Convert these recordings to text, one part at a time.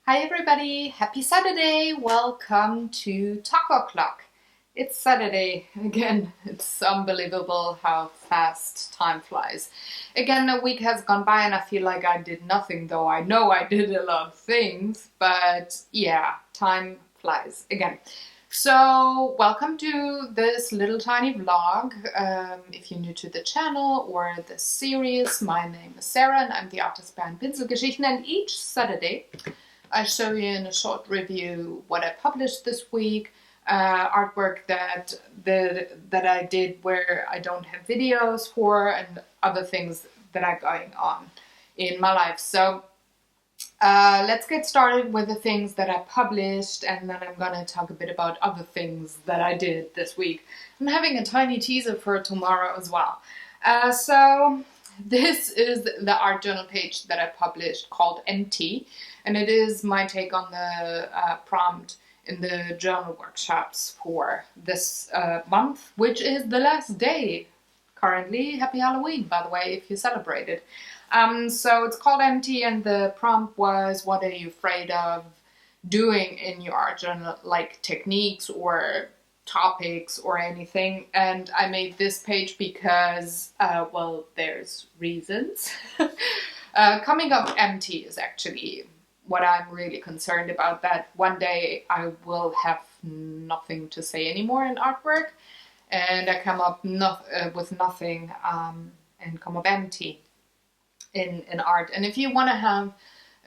Hi everybody, happy Saturday, welcome to Taco Clock. It's Saturday again, it's unbelievable how fast time flies. Again, a week has gone by and I feel like I did nothing, though I know I did a lot of things, but yeah, time flies again. So, welcome to this little tiny vlog. If you're new to the channel or the series, my name is Sarah and I'm the artist behind Pinselgeschichten, and each Saturday I show you in a short review what I published this week, artwork that I did where I don't have videos for, and other things that are going on in my life. So let's get started with the things that I published, and then I'm gonna talk a bit about other things that I did this week. I'm having a tiny teaser for tomorrow as well. So this is the art journal page that I published called MT, and it is my take on the prompt in the journal workshops for this month, which is the last day currently. Happy Halloween, by the way, if you celebrate it. So it's called MT, and the prompt was, what are you afraid of doing in your art journal, like techniques or topics or anything. And I made this page because, well, there's reasons. Coming up empty is actually what I'm really concerned about, that one day I will have nothing to say anymore in artwork, and I come up with nothing and come up empty in art. And if you want to have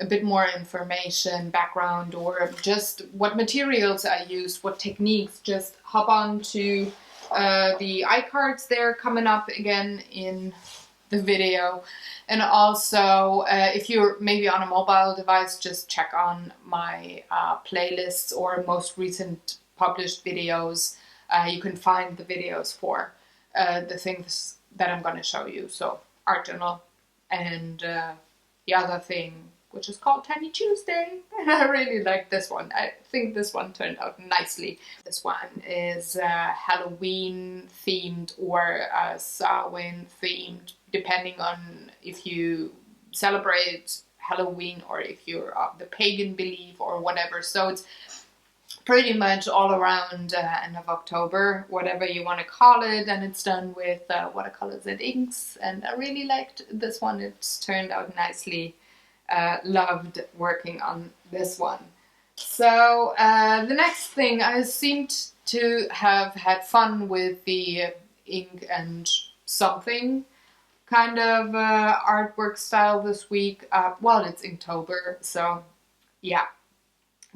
a bit more information, background, or just what materials I used, what techniques, just hop on to the iCards there coming up again in the video. And also, if you're maybe on a mobile device, just check on my playlists or most recent published videos. You can find the videos for the things that I'm going to show you. So, art journal, and the other thing, which is called Tiny Tuesday. And I really like this one. I think this one turned out nicely. This one is Halloween themed or Samhain themed, depending on if you celebrate Halloween or if you're of the pagan belief or whatever. So it's pretty much all around end of October, whatever you want to call it, and it's done with watercolors and inks, and I really liked this one. It's turned out nicely. Loved working on this one. So the next thing, I seemed to have had fun with the ink and something kind of artwork style this week. Well, it's Inktober, so yeah,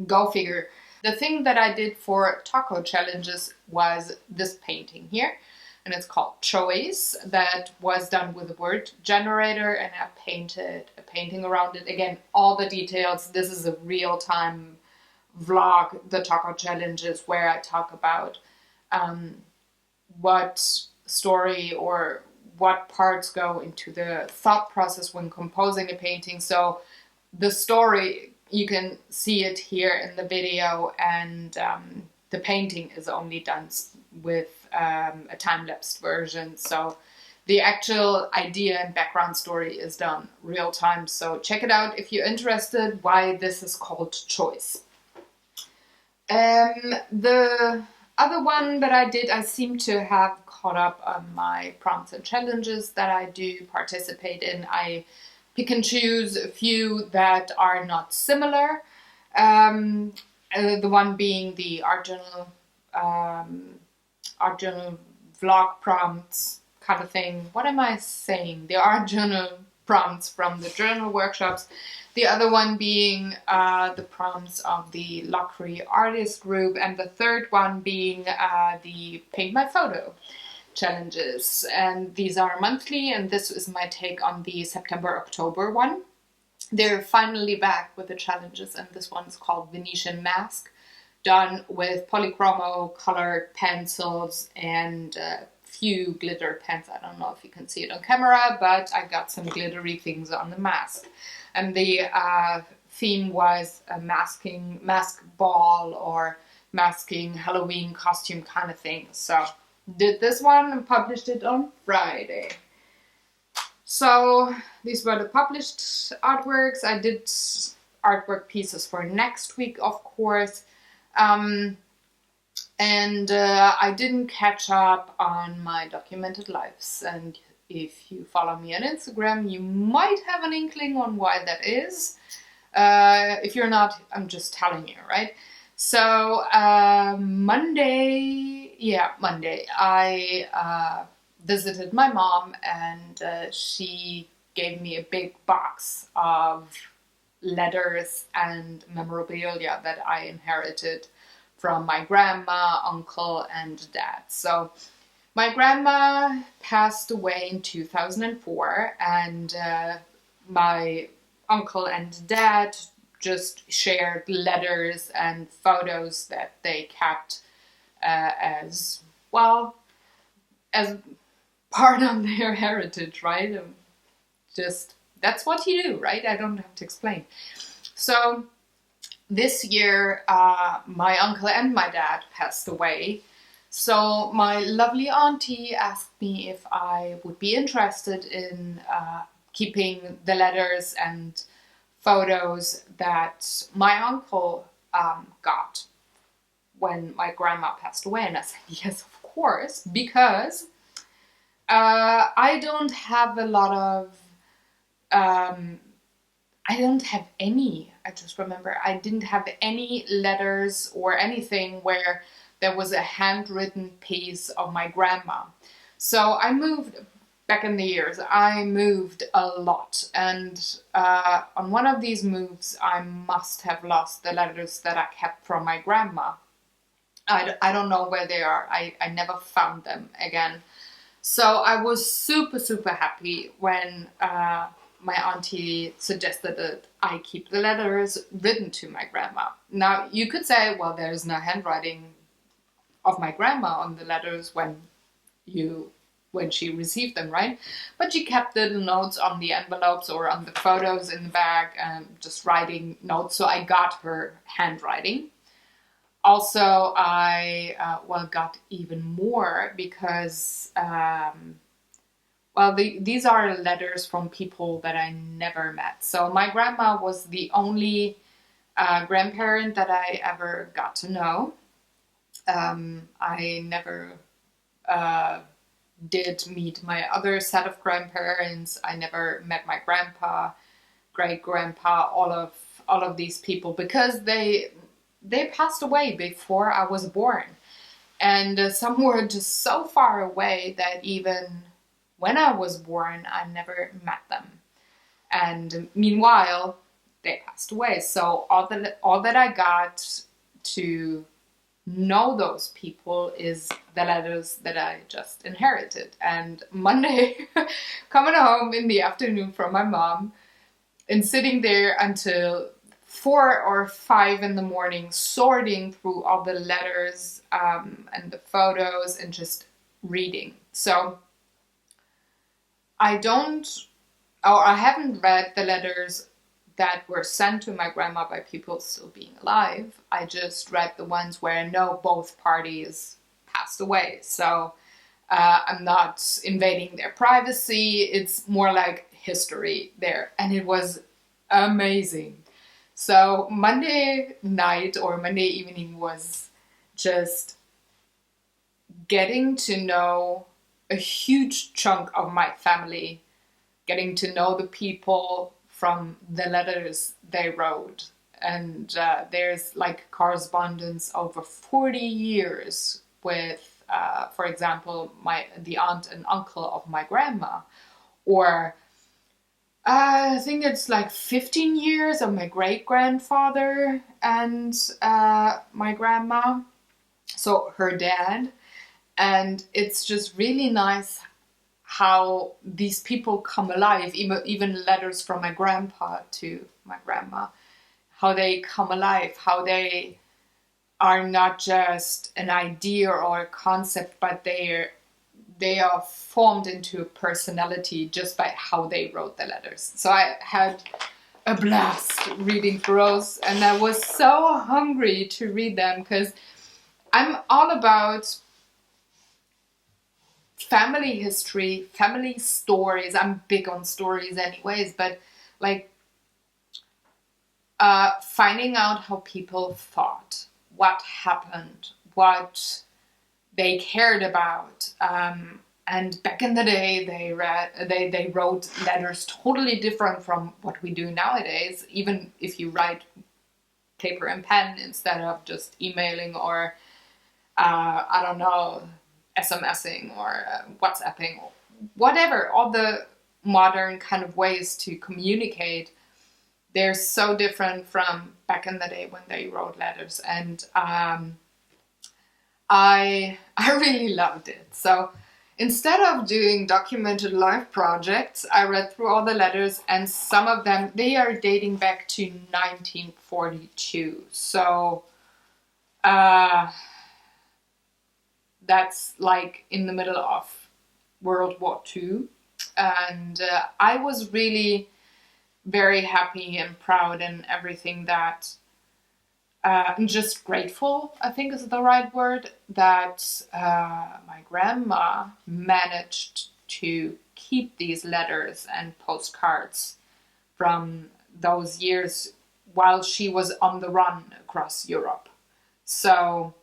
go figure. The thing that I did for taco challenges was this painting here, and it's called Choice. That was done with a word generator, and I painted a painting around it. Again, all the details. This is a real-time vlog, the taco challenges, where I talk about what story or what parts go into the thought process when composing a painting. So the story, you can see it here in the video, and the painting is only done with a time-lapsed version. So the actual idea and background story is done real time. So check it out if you're interested why this is called Choice. The other one that I did, I seem to have caught up on my prompts and challenges that I do participate in. I pick and choose a few that are not similar. The one being the art journal vlog prompts kind of thing. What am I saying? The art journal prompts from the journal workshops. The other one being the prompts of the Lockery artist group, and the third one being the Paint My Photo challenges. And these are monthly, and this is my take on the September-October one. They're finally back with the challenges, and this one is called Venetian Mask, done with polychromo colored pencils and a few glitter pens. I don't know if you can see it on camera, but I got some glittery things on the mask. And the theme was a mask ball or masking Halloween costume kind of thing. So did this one and published it on Friday. So these were the published artworks. I did artwork pieces for next week, of course. And I didn't catch up on my documented lives. And if you follow me on Instagram, you might have an inkling on why that is. If you're not, I'm just telling you, right? So Monday, I visited my mom, and she gave me a big box of letters and memorabilia that I inherited from my grandma, uncle, and dad. So my grandma passed away in 2004, and my uncle and dad just shared letters and photos that they kept as well as part of their heritage, right? Just that's what you do, right? I don't have to explain. So this year, my uncle and my dad passed away. So my lovely auntie asked me if I would be interested in keeping the letters and photos that my uncle got when my grandma passed away. And I said, yes, of course, because I don't have a lot of, I don't have any, I just remember, I didn't have any letters or anything where there was a handwritten piece of my grandma. So I moved, back in the years, I moved a lot. And on one of these moves, I must have lost the letters that I kept from my grandma. I don't know where they are. I never found them again. So I was super, super happy when my auntie suggested that I keep the letters written to my grandma. Now, you could say, well, there's no handwriting of my grandma on the letters when she received them, right? But she kept the notes on the envelopes or on the photos in the back, just writing notes. So I got her handwriting. Also, I got even more because these are letters from people that I never met. So my grandma was the only grandparent that I ever got to know. I never did meet my other set of grandparents. I never met my grandpa, great grandpa, all of these people, because they passed away before I was born. And some were just so far away that even when I was born, I never met them. And meanwhile, they passed away. So all that I got to know those people is the letters that I just inherited. And Monday, coming home in the afternoon from my mom and sitting there until 4 or 5 in the morning, sorting through all the letters and the photos and just reading. So I haven't read the letters that were sent to my grandma by people still being alive. I just read the ones where I know both parties passed away. So I'm not invading their privacy. It's more like history there. And it was amazing. So Monday night or Monday evening was just getting to know a huge chunk of my family, getting to know the people from the letters they wrote. And there's like correspondence over 40 years with, for example, the aunt and uncle of my grandma, or I think it's like 15 years of my great-grandfather and my grandma, so her dad. And it's just really nice how these people come alive, even letters from my grandpa to my grandma, how they come alive, how they are not just an idea or a concept, but they are formed into a personality just by how they wrote the letters. So I had a blast reading through those, and I was so hungry to read them because I'm all about family history, family stories. I'm big on stories anyways, but like finding out how people thought, what happened, what they cared about. And back in the day, they wrote letters totally different from what we do nowadays. Even if you write paper and pen instead of just emailing or I don't know, SMSing or WhatsApping, or whatever, all the modern kind of ways to communicate, they're so different from back in the day when they wrote letters. And I really loved it. So instead of doing documented life projects, I read through all the letters, and some of them, they are dating back to 1942. So that's like in the middle of World War II. And I was really very happy and proud and everything that, and just grateful, I think is the right word, that my grandma managed to keep these letters and postcards from those years while she was on the run across Europe. So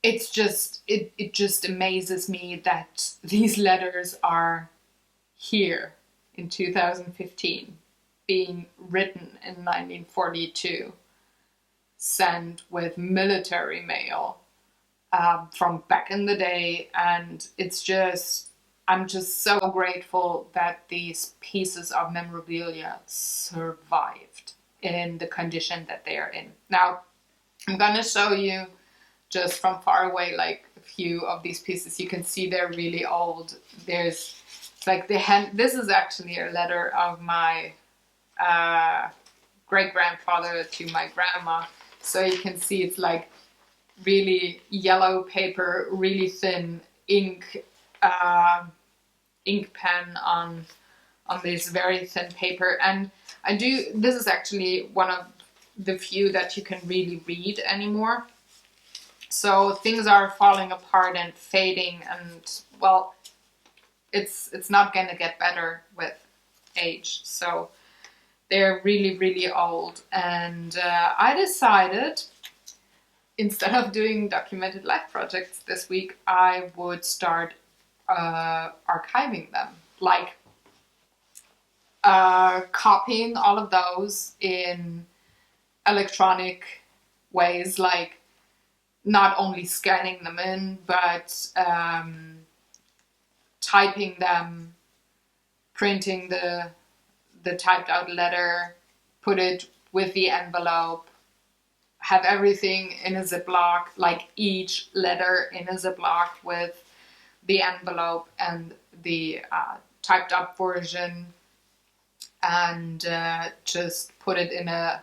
it's just, it just amazes me that these letters are here in 2015, being written in 1942, sent with military mail from back in the day. And it's just, I'm just so grateful that these pieces of memorabilia survived in the condition that they are in. Now, I'm gonna show you just from far away, like a few of these pieces. You can see they're really old. There's, it's like the hand, this is actually a letter of my great-grandfather to my grandma. So you can see it's like really yellow paper, really thin ink pen on this very thin paper. And this is actually one of the few that you can really read anymore. So things are falling apart and fading, and well, it's not gonna get better with age. So they're really, really old. And I decided, instead of doing documented life projects this week, I would start archiving them, like copying all of those in electronic ways, like not only scanning them in, but typing them, printing the typed out letter, put it with the envelope, have everything in a Ziploc, like each letter in a Ziploc with the envelope and the typed up version, and just put it in a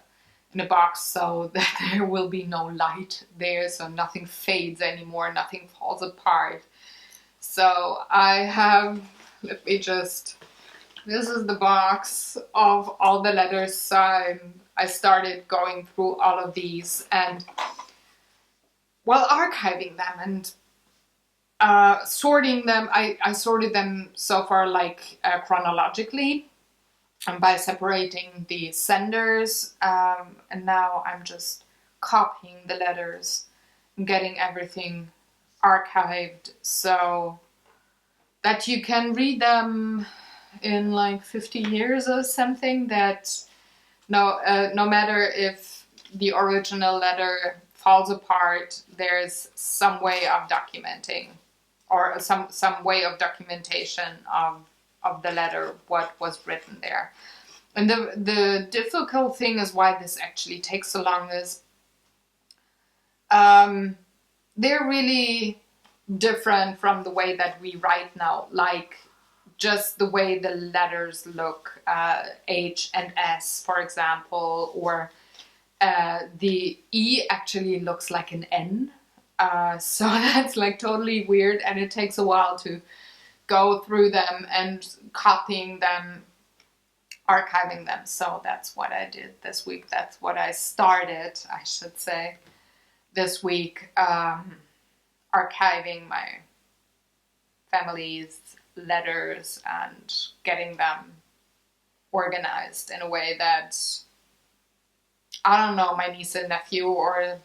box so that there will be no light there, so nothing fades anymore, nothing falls apart. So I have, let me just, this is the box of all the letters. So I started going through all of these and, well, archiving them and sorting them. I sorted them so far like chronologically, and by separating the senders, and now I'm just copying the letters and getting everything archived so that you can read them in like 50 years or something, that no matter if the original letter falls apart, there's some way of documenting, or some way of documentation of the letter, what was written there. And the difficult thing is why this actually takes so long is they're really different from the way that we write now, like just the way the letters look, H and S, for example, or the E actually looks like an N. So that's like totally weird, and it takes a while to go through them and copying them, archiving them. So that's what I did this week. That's what I started, I should say, this week, archiving my family's letters and getting them organized in a way that I don't know, my niece and nephew or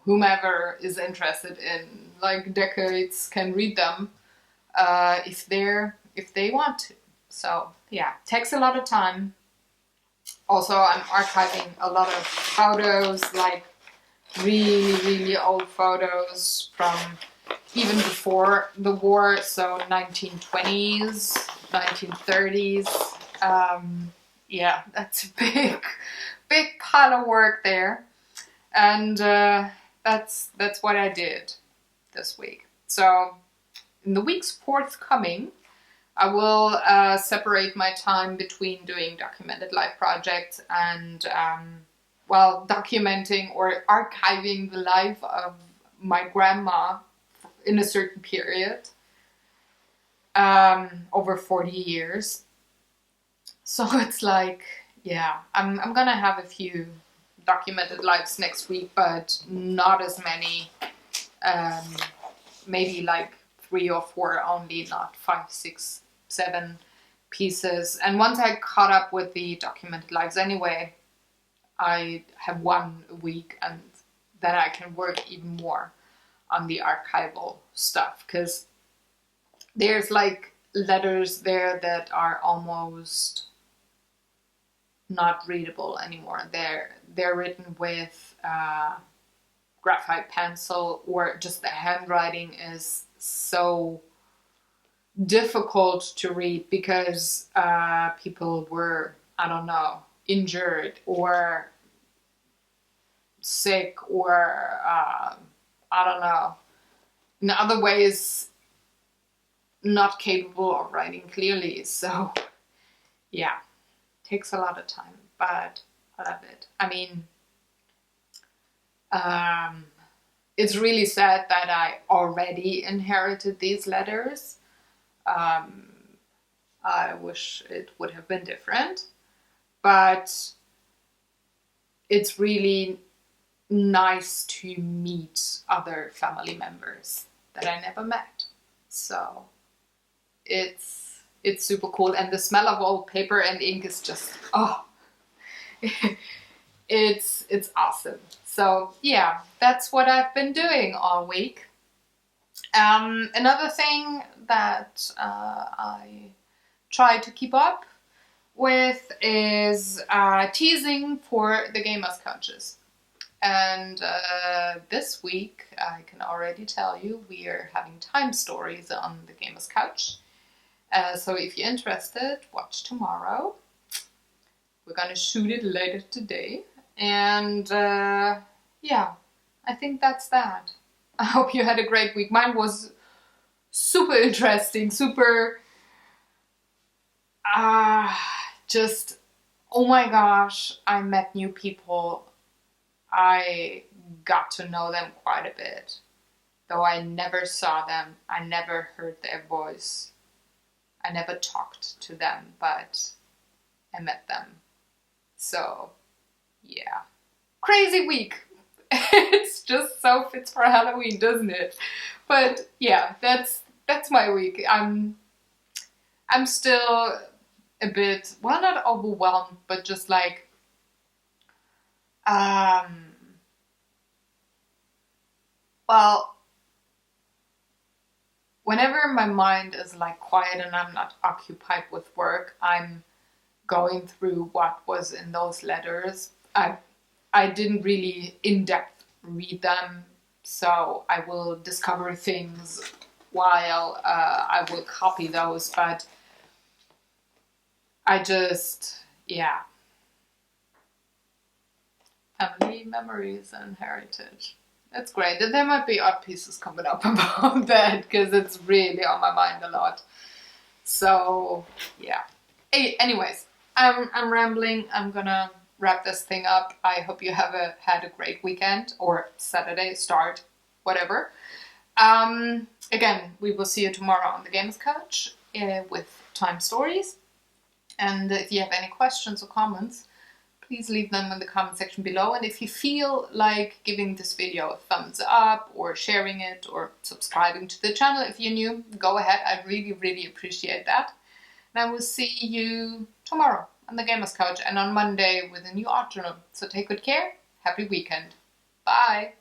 whomever is interested in like decades can read them if they want to. So yeah, takes a lot of time. Also, I'm archiving a lot of photos, like really old photos from even before the war, so 1920s, 1930s. Yeah, that's a big pile of work there, and that's what I did this week. So in the weeks forthcoming, I will separate my time between doing documented life projects and well, documenting or archiving the life of my grandma in a certain period, over 40 years. So it's like, yeah, I'm gonna have a few documented lives next week, but not as many. Maybe like 3 or 4 only, not 5, 6, 7 pieces. And once I caught up with the documented lives anyway, I have 1 a week, and then I can work even more on the archival stuff, because there's like letters there that are almost not readable anymore. They're written with graphite pencil, or just the handwriting is so difficult to read because people were, I don't know, injured or sick, or I don't know, in other ways not capable of writing clearly. So yeah, takes a lot of time, but I love it. I mean, it's really sad that I already inherited these letters. I wish it would have been different, but it's really nice to meet other family members that I never met. So it's super cool, and the smell of old paper and ink is just, oh, it's awesome. So yeah, that's what I've been doing all week. Another thing that I try to keep up with is teasing for the Gamers Couches. And this week, I can already tell you, we are having time stories on the Gamers Couch. So if you're interested, watch tomorrow. We're gonna shoot it later today. And yeah, I think that's that. I hope you had a great week. Mine was super interesting, super just, oh my gosh, I met new people. I got to know them quite a bit. Though I never saw them, I never heard their voice, I never talked to them, but I met them. So yeah, crazy week. It's just so fits for Halloween, doesn't it? But yeah, that's my week. I'm still a bit, well, not overwhelmed, but just like well, whenever my mind is like quiet and I'm not occupied with work, I'm going through what was in those letters. I didn't really in-depth read them, so I will discover things while I will copy those, but I just, yeah. Family memories and heritage. That's great. There might be odd pieces coming up about that, because it's really on my mind a lot. So yeah. Hey, anyways, I'm rambling. I'm gonna wrap this thing up. I hope you have had a great weekend, or Saturday start, whatever. Again, we will see you tomorrow on the Games Couch with time stories. And if you have any questions or comments, please leave them in the comment section below. And if you feel like giving this video a thumbs up, or sharing it, or subscribing to the channel if you're new, go ahead. I really appreciate that. And I will see you tomorrow. on the Gamers Couch and on Monday with a new art journal. So take good care. Happy weekend. Bye.